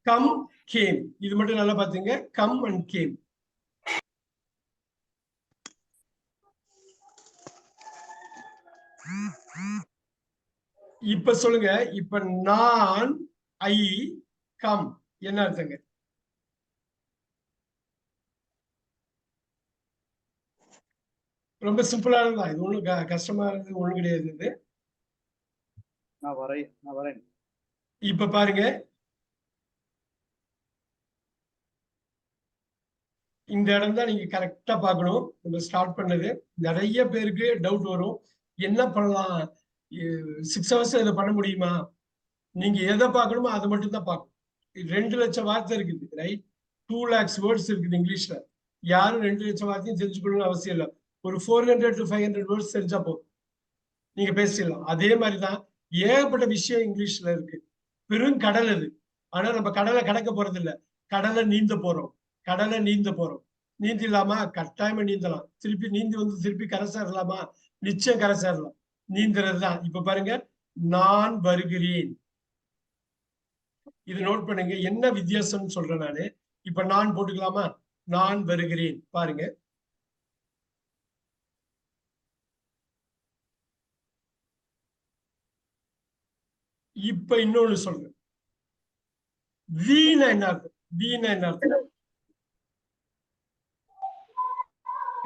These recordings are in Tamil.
Come game. இது மட்டும் நல்லா பாத்துங்க. Come and game. இப்ப சொல்லுங்க. இப்ப நான், ஐ, கம் என்ன அர்த்தங்க? ரொம்ப சிம்பிளானதுதான். இது ஒண்ணும் கஷ்டமானது ஒண்ணும் கிடையாது. இது நான் வரேன். இப்ப பாருங்க, இந்த இடம் தான் நீங்க கரெக்டா பார்க்கணும். நம்ம ஸ்டார்ட் பண்ணது நிறைய பேருக்கு டவுட் வரும். என்ன பண்ணலாம், 6 hours இதை பண்ண முடியுமா? நீங்க எதை பார்க்கணுமோ அதை மட்டும் தான் பார்க்கணும். 2 லட்சம் வார்த்தை இருக்குது, ரைட்? 2 lakhs வேர்ட்ஸ் இருக்குது இங்கிலீஷ்ல. யாரும் 2 லட்சம் வார்த்தையும் தெரிஞ்சுக்கணும்னு அவசியம் இல்லை. ஒரு 400 to 500 வேர்ட்ஸ் தெரிஞ்சா போதும், நீங்க பேசிடலாம். அதே மாதிரிதான் ஏகப்பட்ட விஷயம் இங்கிலீஷ்ல இருக்கு. பெரும் கடல் அது. ஆனா நம்ம கடலை கடக்க போறது இல்ல, கடலை நீந்த போறோம். கடலை நீந்த போறோம். நீந்திடலாமா? கட்டாயமா நீந்தலாம். திருப்பி நீந்தி வந்து திருப்பி கரை சேரலாமா? நிச்சயம் கரை சேரலாம். நீந்துறது தான். இப்ப பாருங்க, நான் வருகிறேன். இது நோட் பண்ணுங்க, என்ன வித்தியாசம்னு சொல்றேன் நானு. இப்ப நான் போட்டுக்கலாமா? நான் வருகிறேன். பாருங்க, இப்ப இன்னொன்னு சொல்றேன். வீணா என்ன அர்த்தம்? வீணா என்ன அர்த்தம்?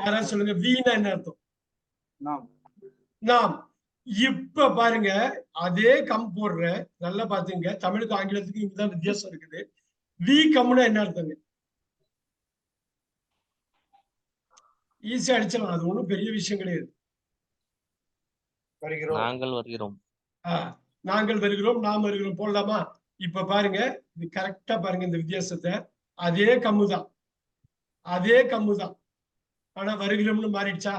யாராவது சொல்லுங்க, வீணா என்ன அர்த்தம்? நாம். இப்ப பாருங்க, அதே கம் போடுற, நல்லா பாத்துங்க. தமிழுக்கு ஆங்கிலத்துக்கு இங்கதான் வித்தியாசம் இருக்குது. வி கம்னா என்ன அர்த்தங்க? ஈஸியா அடிச்சிடலாம், அது ஒண்ணும் பெரிய விஷயம் கிடையாது. நாங்கள் வருகிறோம். நாங்கள் வருகிறோம், நாம் வருகிறோம் போடலாமா? இப்ப பாருங்க, இது கரெக்டா பாருங்க இந்த வித்தியாசத்தை. அதே கம்முதான், அதே கம்முதான். ஆனா வருகிறோம்னு மாறிடுச்சா?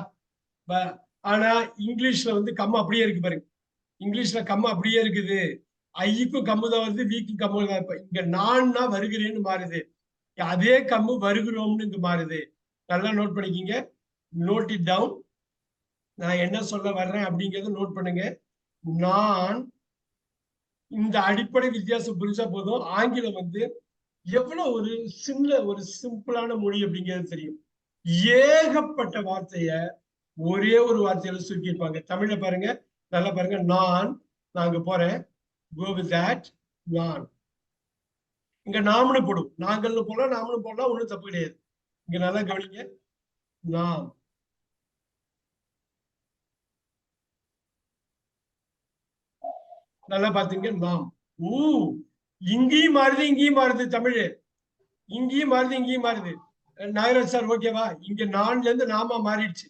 ஆனா இங்கிலீஷ்ல வந்து கம் அப்படியே இருக்கு பாருங்க. இங்கிலீஷ்ல கம் அப்படியே இருக்குது. ஐக்கும் கம்மு தான் வருது, வீக்கும் கம்மு தான். இப்ப இங்க நான்னா வருகிறேன்னு மாறுது. அதே கம்மு வருகிறோம்னு இங்க மாறுது. நல்லா நோட் பண்ணிக்கிங்க. Note it down. நான் என்ன சொல்ல வர்றேன் அப்படிங்கறத நோட் பண்ணுங்க. நான், இந்த அடிப்படை வித்தியாசம் புரிஞ்சா போதும், ஆங்கிலம் வந்து எவ்வளவு ஒரு சிம்பிளான மொழி அப்படிங்கிறது தெரியும். ஏகப்பட்ட வார்த்தைய ஒரே ஒரு வார்த்தையில சுருக்கியிருப்பாங்க. தமிழ்ல பாருங்க, நல்லா பாருங்க. நான் அங்க போறேன், go with that, நான். இங்க நாம்னு போடும், நாங்கள்னு போடலாம், நாம்னு போடலாம், ஒண்ணும் தப்பு கிடையாது. இங்க நல்லா கவனிங்க, நாம். நல்லா பாத்தீங்க, நாம். இங்கேயும் மாறுது, இங்கேயும் மாறுது. தமிழ் இங்கேயும் மாறுது, இங்கேயும் மாறுது. நாகராஜ் சார் ஓகேவா? இங்க நான்ல இருந்து நாமா மாறிடுச்சு.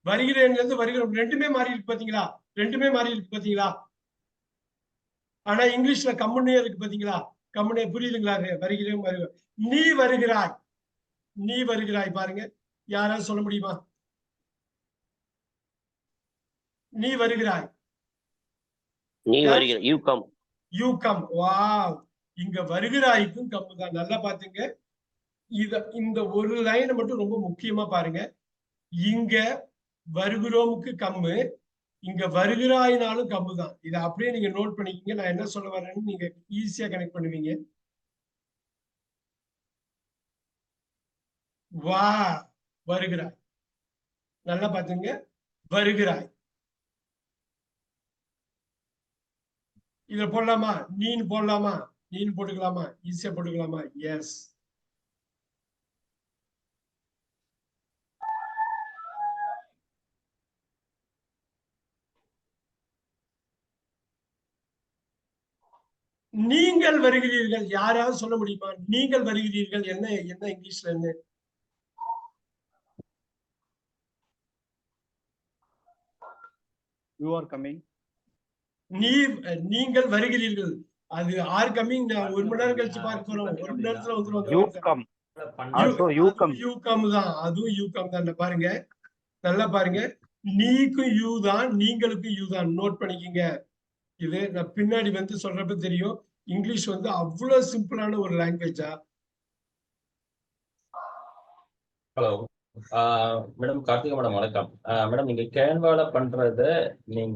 வருகிறேன்ல இருந்து வருகிறோம். ரெண்டுமே மாறி இருக்கு பாத்தீங்களா? ரெண்டுமே மாறி இருக்கு பாத்தீங்களா? ஆனா இங்கிலீஷ்ல கம்முன்னே இருக்கு பாத்தீங்களா? கம்முனே புரியுதுங்களா? வருகிறேன், வருகிறேன். நீ வருகிறாய், நீ வருகிறாய். பாருங்க, யாராவது சொல்ல முடியுமா? நீ வருகிறாய். நீ வருகிறாய். You come. You come. Wow. இங்க வருகிறாய்க்கும் கம்மு தான். நல்லா பாத்துங்க. இந்த ஒரு லைனை மட்டும் ரொம்ப முக்கியமா பாருங்க. இங்க வருகிறோமுக்கு கம்மு, இங்க வருகிறாயினாலும் கம்மு தான். இதை அப்படியே நீங்க நோட் பண்ணிக்கிங்க. நான் என்ன சொல்ல வரேன்னு நீங்க ஈஸியா கனெக்ட் பண்ணுவீங்க. வா, வருகிறாய். நல்லா பாத்துங்க, வருகிறாய். இதுல போடலாமா? நீன்னு போடலாமா? நீன்னு போட்டுக்கலாமா? ஈஸியா போட்டுக்கலாமா? எஸ். நீங்கள் வருகிறீர்கள். யாராவது சொல்ல முடியுமா? நீங்கள் வருகிறீர்கள் என்ன என்ன இங்கிலீஷ்ல என்ன? You are coming. நீங்கள் வருகிறீர்கள். அது ஆர் கமிங். ஒரு மணி நேரம் கழிச்சு பார்க்க போறோம். ஒரு மணி நேரத்துல வந்துரும். யூ கம் தான். அதுவும் யூ கம் தான். பாருங்க, நல்லா பாருங்க. நீக்கும் யூ தான், நீங்களுக்கும் யூ தான். நோட் பண்ணிக்கிங்க. இது நான் பின்னாடி வந்து சொல்றப்ப தெரியும். இங்கிலீஷ் வந்து அவ்வளவு சிம்பிளான ஒரு லாங்குவேஜா. ஹலோ மேடம், கார்த்திகா மேடம் வணக்கம். மேடம், நீங்க கேன்வால பண்றத நீங்க